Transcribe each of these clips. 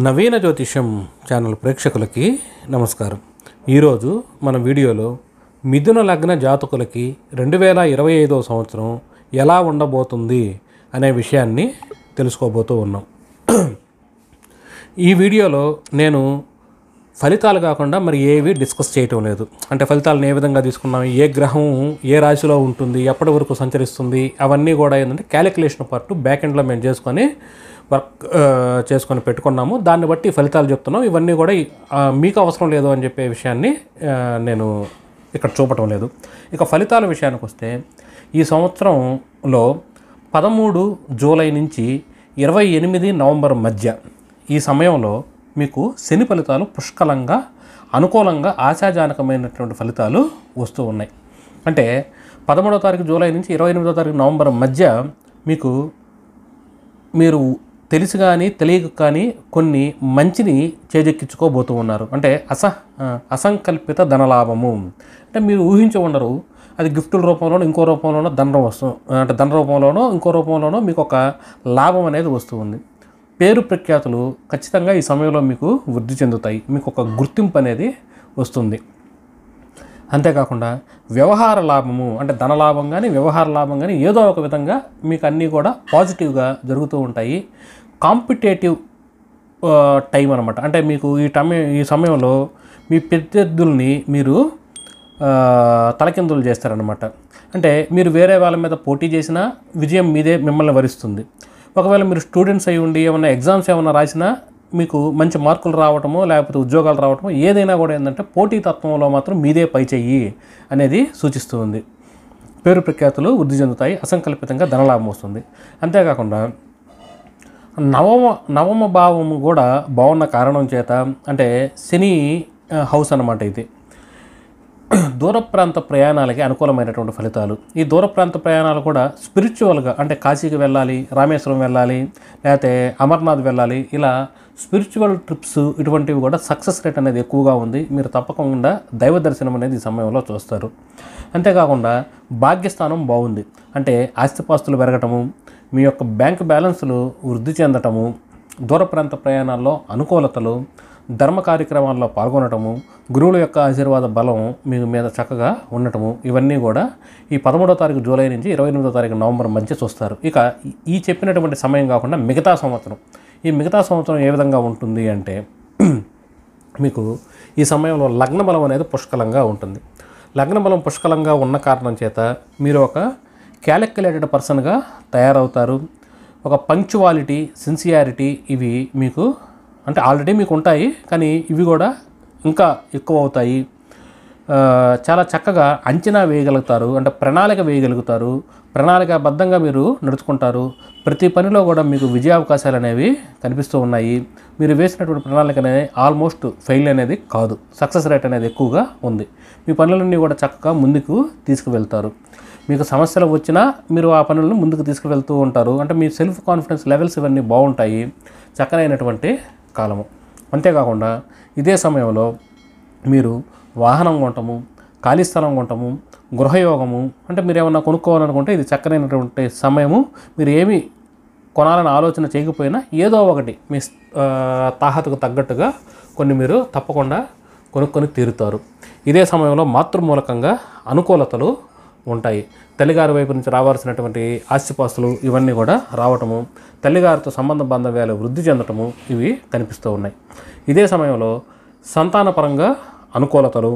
నవీన జ్యోతిష్యం ఛానల్ ప్రేక్షకులకి నమస్కారం. ఈరోజు మన వీడియోలో మిథున లగ్న జాతకులకి 2025 సంవత్సరం ఎలా ఉండబోతుంది అనే విషయాన్ని తెలుసుకోబోతూ ఉన్నాం. ఈ వీడియోలో నేను ఫలితాలు కాకుండా మరి ఏవి డిస్కస్ చేయటం లేదు. అంటే ఫలితాలను ఏ విధంగా తీసుకున్నాం, ఏ గ్రహం ఏ రాశిలో ఉంటుంది, ఎప్పటి వరకు సంచరిస్తుంది, అవన్నీ కూడా ఏంటంటే క్యాలిక్యులేషన్ పార్ట్ బ్యాక్ ఎండ్లో మేము చేసుకొని పెట్టుకున్నాము. దాన్ని బట్టి ఫలితాలు చెప్తున్నాం. ఇవన్నీ కూడా మీకు అవసరం లేదు అని చెప్పే విషయాన్ని నేను ఇక్కడ చూపటం లేదు. ఇక ఫలితాల విషయానికి వస్తే ఈ సంవత్సరంలో 13 జూలై నుంచి 28 నవంబర్ మధ్య ఈ సమయంలో మీకు శని ఫలితాలు పుష్కలంగా అనుకూలంగా ఆశాజనకమైనటువంటి ఫలితాలు వస్తూ ఉన్నాయి. అంటే 13వ తారీఖు జూలై నుంచి 28వ తారీఖు నవంబర్ మధ్య మీరు తెలిసి కానీ తెలియక కానీ కొన్ని మంచిని చేజెక్కించుకోబోతూ ఉన్నారు. అంటే అసంకల్పిత ధనలాభము అంటే మీరు ఊహించి ఉండరు. అది గిఫ్టుల రూపంలోనో ఇంకో రూపంలోనో అంటే ధన రూపంలోనో ఇంకో రూపంలోనో మీకు ఒక లాభం అనేది వస్తూ ఉంది. పేరు ప్రఖ్యాతులు ఖచ్చితంగా ఈ సమయంలో మీకు వృద్ధి చెందుతాయి. మీకు ఒక గుర్తింపు అనేది వస్తుంది. అంతేకాకుండా వ్యవహార లాభము అంటే ధన లాభం కానీ వ్యవహార లాభం కానీ ఏదో ఒక విధంగా మీకు అన్నీ కూడా పాజిటివ్గా జరుగుతూ ఉంటాయి. కాంపిటేటివ్ టైం అనమాట. అంటే మీకు ఈ సమయంలో మీ ప్రత్యర్థుల్ని మీరు తలకిందులు చేస్తారనమాట. అంటే మీరు వేరే వాళ్ళ మీద పోటీ చేసినా విజయం మీదే మిమ్మల్ని వరిస్తుంది. ఒకవేళ మీరు స్టూడెంట్స్ అయి ఉండి ఏమన్నా ఎగ్జామ్స్ ఏమన్నా రాసినా మీకు మంచి మార్కులు రావటమో లేకపోతే ఉద్యోగాలు రావటమో ఏదైనా కూడా ఏంటంటే పోటీతత్వంలో మాత్రం మీదే పై చెయ్యి అనేది సూచిస్తూ ఉంది. పేరు ప్రఖ్యాతులు వృద్ధి చెందుతాయి. అసంకల్పితంగా ధనలాభం వస్తుంది. అంతేకాకుండా నవమ భావము కూడా బాగున్న కారణం చేత అంటే శని హౌస్ అన్నమాట. ఇది దూర ప్రాంత ప్రయాణాలకి అనుకూలమైనటువంటి ఫలితాలు. ఈ దూర ప్రాంత ప్రయాణాలు కూడా స్పిరిచువల్గా అంటే కాశీకి వెళ్ళాలి, రామేశ్వరం వెళ్ళాలి, లేకపోతే అమర్నాథ్ వెళ్ళాలి, ఇలా స్పిరిచువల్ ట్రిప్స్ ఇటువంటివి కూడా సక్సెస్ రేట్ అనేది ఎక్కువగా ఉంది. మీరు తప్పకుండా దైవ దర్శనం అనేది ఈ సమయంలో చూస్తారు. అంతేకాకుండా భాగ్యస్థానం బాగుంది. అంటే ఆస్తిపాస్తులు పెరగటము, మీ యొక్క బ్యాంక్ బ్యాలెన్సులు వృద్ధి చెందటము, దూర ప్రాంత ప్రయాణాల్లో అనుకూలతలు, ధర్మ కార్యక్రమాల్లో పాల్గొనటము, గురువుల యొక్క ఆశీర్వాద బలం మీ మీద చక్కగా ఉండటము, ఇవన్నీ కూడా ఈ 13వ తారీఖు జూలై నుంచి 28వ తారీఖు నవంబర్ మధ్య చూస్తారు. ఇక ఈ చెప్పినటువంటి సమయం కాకుండా మిగతా సంవత్సరం ఏ విధంగా ఉంటుంది అంటే మీకు ఈ సమయంలో లగ్న బలం అనేది పుష్కలంగా ఉంటుంది. లగ్న బలం పుష్కలంగా ఉన్న కారణం చేత మీరు ఒక క్యాలిక్యులేటెడ్ పర్సన్గా తయారవుతారు. ఒక పంక్చువాలిటీ, సిన్సియారిటీ ఇవి మీకు అంటే ఆల్రెడీ మీకు ఉంటాయి, కానీ ఇవి కూడా ఇంకా ఎక్కువ అవుతాయి. చాలా చక్కగా అంచనా వేయగలుగుతారు. అంటే ప్రణాళిక వేయగలుగుతారు. ప్రణాళికాబద్ధంగా మీరు నడుచుకుంటారు. ప్రతి పనిలో కూడా మీకు విజయావకాశాలు అనేవి కనిపిస్తూ ఉన్నాయి. మీరు వేసినటువంటి ప్రణాళిక అనేది ఆల్మోస్ట్ ఫెయిల్ అనేది కాదు. సక్సెస్ రేట్ అనేది ఎక్కువగా ఉంది. మీ పనులన్నీ కూడా చక్కగా ముందుకు తీసుకువెళ్తారు. మీకు సమస్యలు వచ్చినా మీరు ఆ పనులను ముందుకు తీసుకువెళ్తూ ఉంటారు. అంటే మీ సెల్ఫ్ కాన్ఫిడెన్స్ లెవెల్స్ ఇవన్నీ బాగుంటాయి. చక్కనైనటువంటి కాలము. అంతేకాకుండా ఇదే సమయంలో మీరు వాహనం కొనటము, ఖాళీ స్థలం కొనటము, గృహయోగము అంటే మీరు ఏమన్నా కొనుక్కోవాలనుకుంటే ఇది చక్కనైనటువంటి సమయము. మీరు ఏమి కొనాలని ఆలోచన చేయకపోయినా ఏదో ఒకటి మీ తాహతకు తగ్గట్టుగా కొన్ని మీరు తప్పకుండా కొనుక్కొని తీరుతారు. ఇదే సమయంలో మాతృమూలకంగా అనుకూలతలు ఉంటాయి. తల్లిగారి వైపు నుంచి రావాల్సినటువంటి ఆస్తిపాస్తులు ఇవన్నీ కూడా రావటము, తల్లిగారితో సంబంధ బాంధవ్యాలు వృద్ధి చెందటము ఇవి కనిపిస్తూ ఉన్నాయి. ఇదే సమయంలో సంతానపరంగా అనుకూలతలు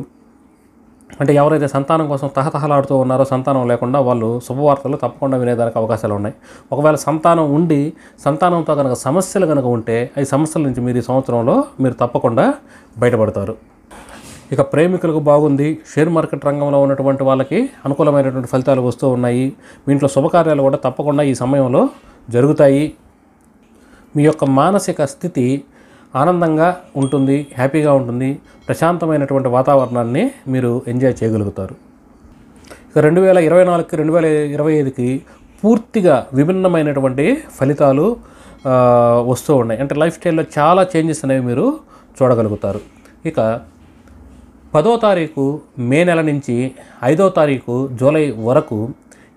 అంటే ఎవరైతే సంతానం కోసం తహతహలాడుతూ ఉన్నారో సంతానం లేకుండా వాళ్ళు శుభవార్తలు తప్పకుండా వినేదానికి అవకాశాలు ఉన్నాయి. ఒకవేళ సంతానం ఉండి సంతానంతో కనుక సమస్యలు కనుక ఉంటే ఈ సమస్యల నుంచి మీరు ఈ సంవత్సరంలో మీరు తప్పకుండా బయటపడతారు. ఇక ప్రేమికులకు బాగుంది. షేర్ మార్కెట్ రంగంలో ఉన్నటువంటి వాళ్ళకి అనుకూలమైనటువంటి ఫలితాలు వస్తూ ఉన్నాయి. మీ ఇంట్లో శుభకార్యాలు కూడా తప్పకుండా ఈ సమయంలో జరుగుతాయి. మీ యొక్క మానసిక స్థితి ఆనందంగా ఉంటుంది, హ్యాపీగా ఉంటుంది. ప్రశాంతమైనటువంటి వాతావరణాన్ని మీరు ఎంజాయ్ చేయగలుగుతారు. ఇక 2024కి 2025కి పూర్తిగా విభిన్నమైనటువంటి ఫలితాలు వస్తూ ఉన్నాయి. అంటే లైఫ్ స్టైల్లో చాలా చేంజెస్ అనేవి మీరు చూడగలుగుతారు. ఇక 10వ తారీఖు మే నెల నుంచి 5వ తారీఖు జూలై వరకు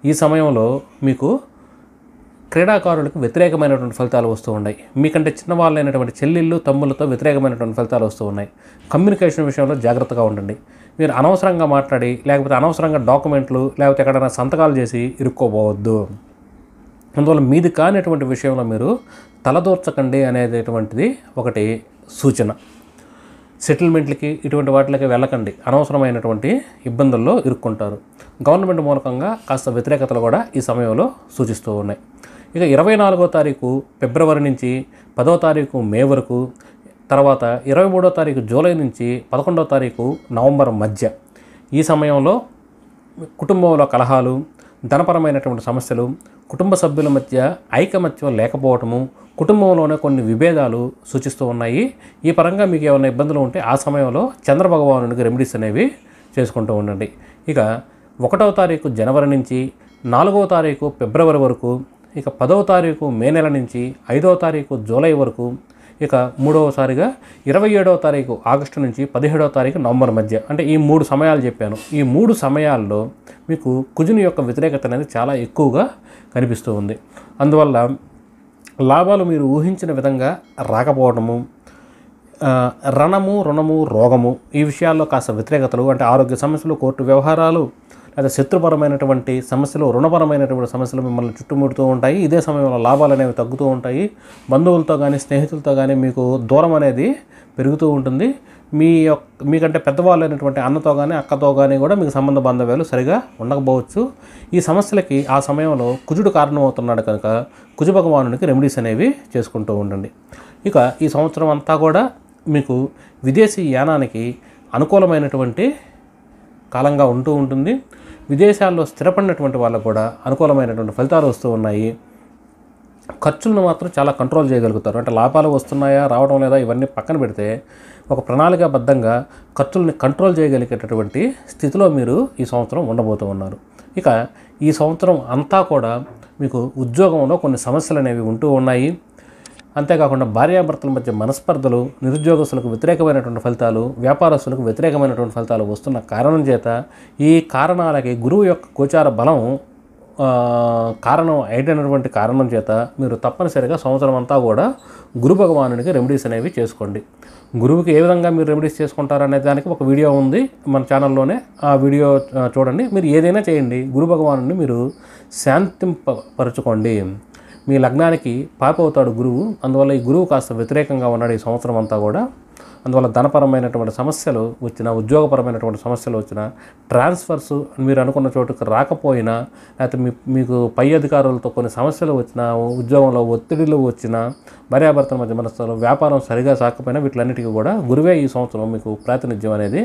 ఈ సమయంలో మీకు క్రీడాకారులకు వ్యతిరేకమైనటువంటి ఫలితాలు వస్తూ ఉన్నాయి. మీకంటే చిన్నవాళ్ళైనటువంటి చెల్లెళ్ళు తమ్ముళ్ళతో వ్యతిరేకమైనటువంటి ఫలితాలు వస్తూ ఉన్నాయి. కమ్యూనికేషన్ విషయంలో జాగ్రత్తగా ఉండండి. మీరు అనవసరంగా మాట్లాడి లేకపోతే అనవసరంగా డాక్యుమెంట్లు లేకపోతే ఎక్కడైనా సంతకాలు చేసి ఇరుక్కోబోవద్దు. అందువల్ల మీది కానిటువంటి విషయంలో మీరు తలదూర్చకండి అనేటటువంటిది ఒకటి సూచన. సెటిల్మెంట్లకి ఇటువంటి వాటికి వెళ్ళకండి, అనవసరమైనటువంటి ఇబ్బందుల్లో ఇరుక్కుంటారు. గవర్నమెంట్ మూలకంగా కాస్త వ్యతిరేకతలు కూడా ఈ సమయంలో సూచిస్తూ ఉన్నాయి. ఇక 24వ తారీఖు ఫిబ్రవరి నుంచి 10వ తారీఖు మే వరకు, తర్వాత 23వ తారీఖు జూలై నుంచి 11వ తారీఖు నవంబర్ మధ్య ఈ సమయంలో కుటుంబంలో కలహాలు, ధనపరమైనటువంటి సమస్యలు, కుటుంబ సభ్యుల మధ్య ఐకమత్యం లేకపోవటము, కుటుంబంలోనే కొన్ని విభేదాలు సూచిస్తూ ఉన్నాయి. ఈ పరంగా మీకు ఏమైనా ఇబ్బందులు ఉంటే ఆ సమయంలో చంద్రభగవానుడికి రెమెడీస్ అనేవి చేసుకుంటూ ఉండండి. ఇక 1వ తారీఖు జనవరి నుంచి 4వ తారీఖు ఫిబ్రవరి వరకు, ఇక 10వ తారీఖు మే నెల నుంచి 5వ తారీఖు జూలై వరకు, ఇక 3వసారిగా 27వ తారీఖు ఆగస్టు నుంచి 17వ తారీఖు నవంబర్ మధ్య, అంటే ఈ 3 సమయాలు చెప్పాను. ఈ 3 సమయాల్లో మీకు కుజుని యొక్క వ్యతిరేకత అనేది చాలా ఎక్కువగా కనిపిస్తూ ఉంది. అందువల్ల లాభాలు మీరు ఊహించిన విధంగా రాకపోవడము, రుణము, రోగము ఈ విషయాల్లో కాస్త వ్యతిరేకతలు, అంటే ఆరోగ్య సమస్యలు, కోర్టు వ్యవహారాలు, లేదా శత్రుపరమైనటువంటి సమస్యలు, రుణపరమైనటువంటి సమస్యలు మిమ్మల్ని చుట్టుముడుతూ ఉంటాయి. ఇదే సమయంలో లాభాలు అనేవి తగ్గుతూ ఉంటాయి. బంధువులతో కానీ స్నేహితులతో కానీ మీకు దూరం అనేది పెరుగుతూ ఉంటుంది. మీకంటే పెద్దవాళ్ళైనటువంటి అన్నతో కానీ అక్కతో కానీ కూడా మీకు సంబంధ బాంధవ్యాలు సరిగా ఉండకపోవచ్చు. ఈ సమస్యలకి ఆ సమయంలో కుజుడు కారణమవుతున్నాడు కనుక కుజ భగవానుడికి రెమెడీస్ అనేవి చేసుకుంటూ ఉండండి. ఇక ఈ సంవత్సరం అంతా కూడా మీకు విదేశీ యానానికి అనుకూలమైనటువంటి కాలంగా ఉంటూ ఉంటుంది. విదేశాల్లో స్థిరపడినటువంటి వాళ్ళకు కూడా అనుకూలమైనటువంటి ఫలితాలు వస్తూ ఉన్నాయి. ఖర్చులను మాత్రం చాలా కంట్రోల్ చేయగలుగుతారు. అంటే లాభాలు వస్తున్నాయా రావడం లేదా ఇవన్నీ పక్కన పెడితే ఒక ప్రణాళికాబద్ధంగా ఖర్చుల్ని కంట్రోల్ చేయగలిగేటటువంటి స్థితిలో మీరు ఈ సంవత్సరం ఉండబోతూ ఉన్నారు. ఇక ఈ సంవత్సరం అంతా కూడా మీకు ఉద్యోగంలో కొన్ని సమస్యలు అనేవి ఉంటూ ఉన్నాయి. అంతేకాకుండా భార్యాభర్తల మధ్య మనస్పర్ధలు, నిరుద్యోగస్తులకు వ్యతిరేకమైనటువంటి ఫలితాలు, వ్యాపారస్తులకు వ్యతిరేకమైనటువంటి ఫలితాలు వస్తున్న కారణం చేత ఈ కారణాలకి గురువు యొక్క గోచార బలం కారణం అయినటువంటి కారణం చేత మీరు తప్పనిసరిగా సంవత్సరం అంతా కూడా గురు భగవానుడికి రెమెడీస్ అనేవి చేసుకోండి. గురువుకి ఏ విధంగా మీరు రెమెడీస్ చేసుకుంటారనే దానికి ఒక వీడియో ఉంది మన ఛానల్లోనే, ఆ వీడియో చూడండి. మీరు ఏదైనా చేయండి, గురు భగవానుడిని మీరు శాంతింపరచుకోండి. మీ లగ్నానికి పాప అవుతాడు గురువు. అందువల్ల ఈ గురువు కాస్త వ్యతిరేకంగా ఉన్నాడు ఈ సంవత్సరం అంతా కూడా. అందువల్ల ధనపరమైనటువంటి సమస్యలు వచ్చినా, ఉద్యోగపరమైనటువంటి సమస్యలు వచ్చినా, ట్రాన్స్ఫర్స్ మీరు అనుకున్న చోటుకు రాకపోయినా, లేకపోతే మీకు పై అధికారులతో కొన్ని సమస్యలు వచ్చినా, ఉద్యోగంలో ఒత్తిడిలు వచ్చినా, భార్యాభర్తల మధ్య మనస్తలు, వ్యాపారం సరిగా సాకపోయినా వీటిలన్నిటికీ కూడా గురువే ఈ సంవత్సరం మీకు ప్రాతినిధ్యం అనేది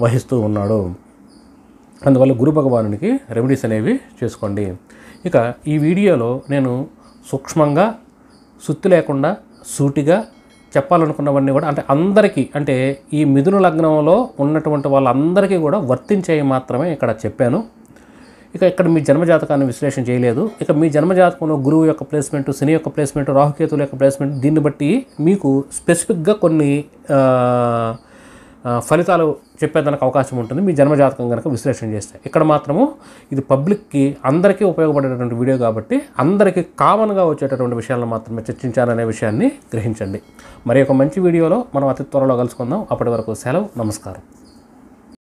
వహిస్తూ ఉన్నాడు. అందువల్ల గురు భగవానునికి రెమెడీస్ అనేవి చేసుకోండి. ఇక ఈ వీడియోలో నేను సూక్ష్మంగా సుత్తి లేకుండా సూటిగా చెప్పాలనుకున్నవన్నీ కూడా అంటే అందరికీ, అంటే ఈ మిథున లగ్నంలో ఉన్నటువంటి వాళ్ళందరికీ కూడా వర్తించేవి మాత్రమే ఇక్కడ చెప్పాను. ఇక ఇక్కడ మీ జన్మజాతకాన్ని విశ్లేషణ చేయలేదు. ఇక మీ జన్మజాతకంలో గురువు యొక్క ప్లేస్మెంట్, శని యొక్క ప్లేస్మెంట్, రాహుకేతుల యొక్క ప్లేస్మెంట్, దీన్ని బట్టి మీకు స్పెసిఫిక్గా కొన్ని ఫలితాలు చెప్పేదానికి అవకాశం ఉంటుంది మీ జన్మజాతకం కనుక విశ్లేషణ చేస్తే. ఇక్కడ మాత్రము ఇది పబ్లిక్కి అందరికీ ఉపయోగపడేటటువంటి వీడియో కాబట్టి అందరికీ కామన్గా వచ్చేటటువంటి విషయాలను మాత్రమే చర్చించాలనే విషయాన్ని గ్రహించండి. మరి ఒక మంచి వీడియోలో మనం అతి త్వరలో కలుసుకుందాం. అప్పటి వరకు సెలవు, నమస్కారం.